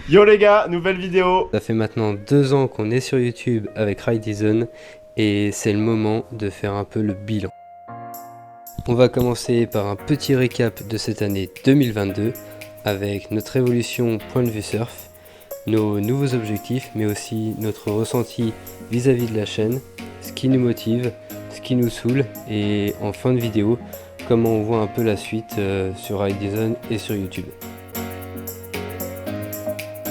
Yo les gars, nouvelle vidéo. Ça fait maintenant 2 ans qu'on est sur YouTube avec Ridezone et c'est le moment de faire un peu le bilan. On va commencer par un petit récap de cette année 2022 avec notre évolution point de vue surf, nos nouveaux objectifs mais aussi notre ressenti vis-à-vis de la chaîne, ce qui nous motive, ce qui nous saoule et en fin de vidéo, comment on voit un peu la suite sur Ridezone et sur YouTube.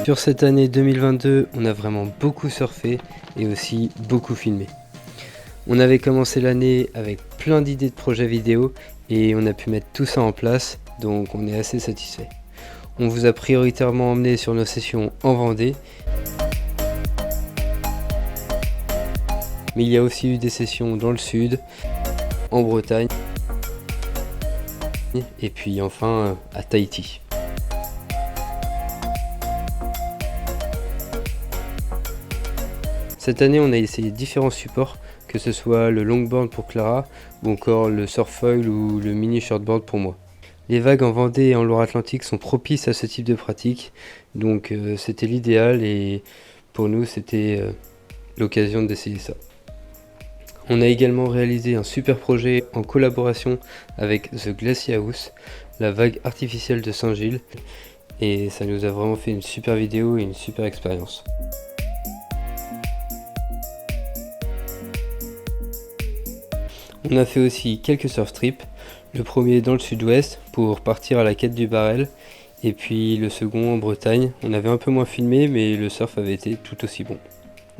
Sur cette année 2022, on a vraiment beaucoup surfé et aussi beaucoup filmé. On avait commencé l'année avec plein d'idées de projets vidéo et on a pu mettre tout ça en place, donc on est assez satisfait. On vous a prioritairement emmené sur nos sessions en Vendée, mais il y a aussi eu des sessions dans le sud, en Bretagne et puis enfin à Tahiti. Cette année, on a essayé différents supports, que ce soit le longboard pour Clara, ou encore le surfoil ou le mini shortboard pour moi. Les vagues en Vendée et en Loire-Atlantique sont propices à ce type de pratique, donc c'était l'idéal et pour nous c'était l'occasion d'essayer ça. On a également réalisé un super projet en collaboration avec The Glacier House, la vague artificielle de Saint-Gilles, et ça nous a vraiment fait une super vidéo et une super expérience. On a fait aussi quelques surf trips, le premier dans le sud-ouest pour partir à la quête du Barrel et puis le second en Bretagne. On avait un peu moins filmé mais le surf avait été tout aussi bon.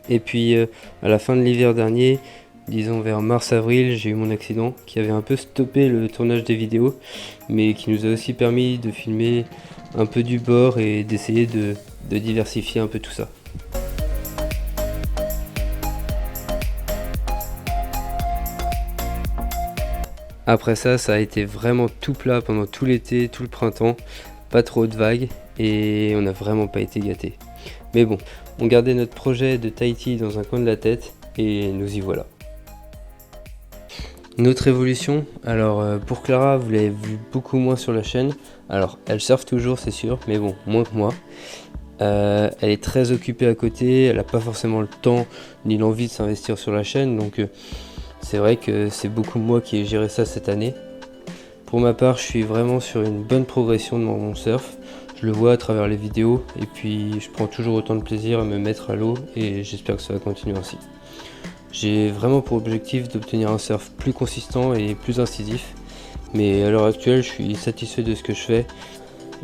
Et puis à la fin de l'hiver dernier, disons vers mars-avril, j'ai eu mon accident qui avait un peu stoppé le tournage des vidéos mais qui nous a aussi permis de filmer un peu du bord et d'essayer de diversifier un peu tout ça. Après ça, ça a été vraiment tout plat pendant tout l'été, tout le printemps, pas trop de vagues et on n'a vraiment pas été gâtés. Mais bon, on gardait notre projet de Tahiti dans un coin de la tête et nous y voilà. Notre évolution, alors pour Clara, vous l'avez vu beaucoup moins sur la chaîne. Alors elle surfe toujours c'est sûr, mais bon, moins que moi. Elle est très occupée à côté, elle n'a pas forcément le temps ni l'envie de s'investir sur la chaîne, donc c'est vrai que c'est beaucoup moi qui ai géré ça cette année. Pour ma part, je suis vraiment sur une bonne progression dans mon surf. Je le vois à travers les vidéos et puis je prends toujours autant de plaisir à me mettre à l'eau et j'espère que ça va continuer ainsi. J'ai vraiment pour objectif d'obtenir un surf plus consistant et plus incisif. Mais à l'heure actuelle, je suis satisfait de ce que je fais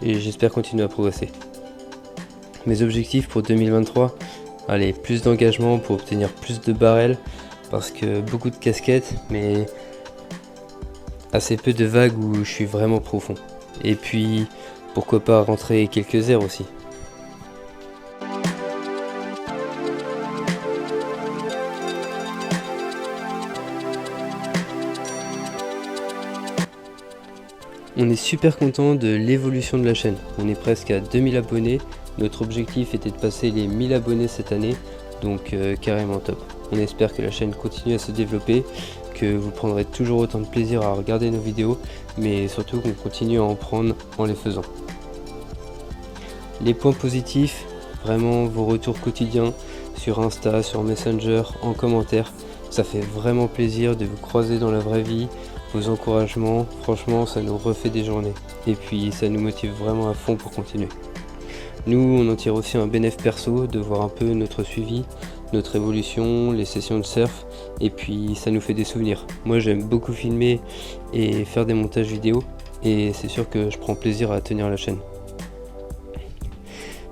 et j'espère continuer à progresser. Mes objectifs pour 2023, allez, plus d'engagement pour obtenir plus de barrels. Parce que beaucoup de casquettes, mais assez peu de vagues où je suis vraiment profond. Et puis, pourquoi pas rentrer quelques airs aussi. On est super content de l'évolution de la chaîne. On est presque à 2000 abonnés. Notre objectif était de passer les 1000 abonnés cette année, donc carrément top. On espère que la chaîne continue à se développer, que vous prendrez toujours autant de plaisir à regarder nos vidéos, mais surtout qu'on continue à en prendre en les faisant. Les points positifs, vraiment vos retours quotidiens sur Insta, sur Messenger, en commentaire, ça fait vraiment plaisir de vous croiser dans la vraie vie, vos encouragements, franchement ça nous refait des journées, et puis ça nous motive vraiment à fond pour continuer. Nous on en tire aussi un bénéfice perso de voir un peu notre suivi, notre évolution, les sessions de surf et puis ça nous fait des souvenirs. Moi j'aime beaucoup filmer et faire des montages vidéo et c'est sûr que je prends plaisir à tenir la chaîne.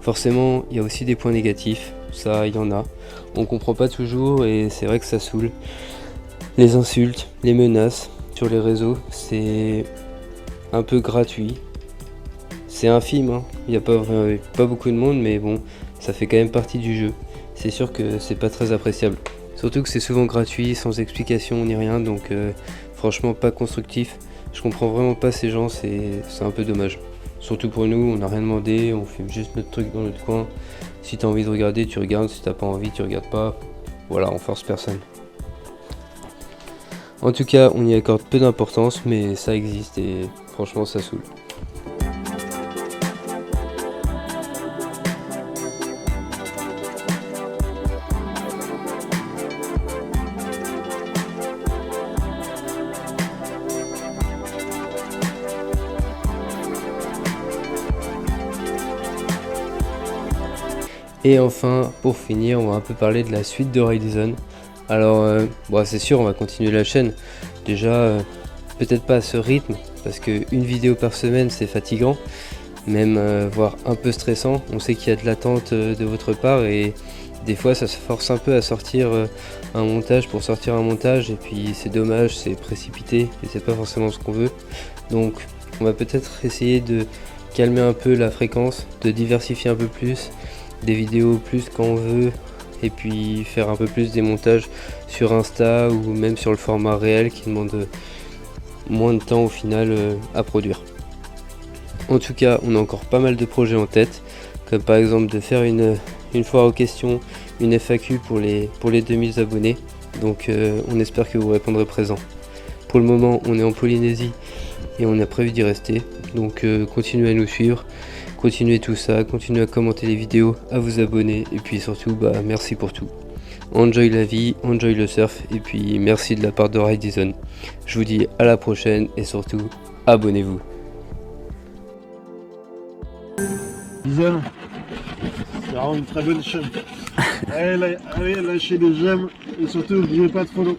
Forcément il y a aussi des points négatifs, ça il y en a, on comprend pas toujours et c'est vrai que ça saoule. Les insultes, les menaces sur les réseaux, c'est un peu gratuit. C'est infime, hein. Il n'y a pas beaucoup de monde mais bon, ça fait quand même partie du jeu. C'est sûr que c'est pas très appréciable. Surtout que c'est souvent gratuit, sans explication ni rien, donc franchement pas constructif. Je comprends vraiment pas ces gens, c'est un peu dommage. Surtout pour nous, on n'a rien demandé, on filme juste notre truc dans notre coin. Si t'as envie de regarder, tu regardes, si t'as pas envie, tu regardes pas. Voilà, on force personne. En tout cas, on y accorde peu d'importance, mais ça existe et franchement ça saoule. Et enfin, pour finir, on va un peu parler de la suite de Ridezone. Alors, bon, c'est sûr, on va continuer la chaîne. Déjà, peut-être pas à ce rythme, parce qu'une vidéo par semaine, c'est fatigant, même voire un peu stressant. On sait qu'il y a de l'attente de votre part et des fois, ça se force un peu à sortir un montage pour sortir un montage, et puis c'est dommage, c'est précipité et c'est pas forcément ce qu'on veut. Donc, on va peut-être essayer de calmer un peu la fréquence, de diversifier un peu plus, des vidéos plus quand on veut, et puis faire un peu plus des montages sur Insta ou même sur le format réel qui demande moins de temps au final à produire. En tout cas, on a encore pas mal de projets en tête, comme par exemple de faire une foire aux questions, une FAQ pour les 2000 abonnés, donc on espère que vous répondrez présent. Pour le moment, on est en Polynésie et on a prévu d'y rester, donc continuez à nous suivre, continuez tout ça, continuez à commenter les vidéos, à vous abonner, et puis surtout, merci pour tout. Enjoy la vie, enjoy le surf, et puis merci de la part de Ridezone. Je vous dis à la prochaine, et surtout, abonnez-vous. Ridezone, c'est vraiment une très bonne chaîne. Allez, lâchez des j'aime, et surtout, n'oubliez pas de follow.